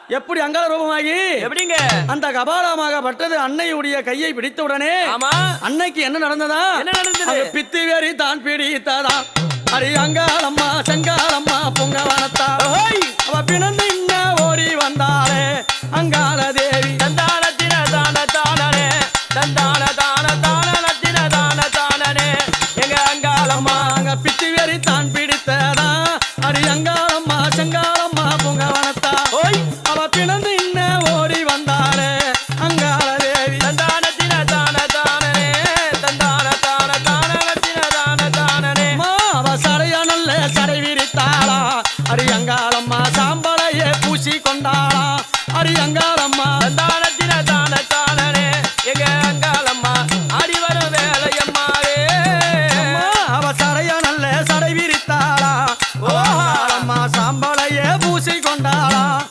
எப்படி அங்காள ரூபமாகி எப்படிங்க அந்த கபாலமாக பட்டது அன்னையுடைய கையை பிடித்த உடனே ஆமா அன்னைக்கு என்ன நடந்ததா? என்ன நடந்தது? பித்தி வேறி தான் பிடித்ததா அரி அங்காளம்மா செங்காலம்மா பொங்கவனத்தா அவ பிணந்து இன்ன ஓடி வந்தாளே அங்காள தேவி தந்தானத்தின தான தானனே தந்தான தான தானத்தின தான தானனே எங்க அங்காளம்மா அங்க பித்தி வேறி தான் பிடித்ததா அரி அங்காளம்மா செங்காலம்மா பொங்கவனத்தா அவ பிணந்து இன்ன ஓடி வந்தாளே அங்காள தேவி தந்தானத்தின தான தானனே தந்தான தான தானத்தின தான தானனே அவ சடைய நல்ல சடை விரித்தாளா அரி அங்காளம்மா சாம்பலையே பூசி கொண்டாளா அரி அங்காளம்மா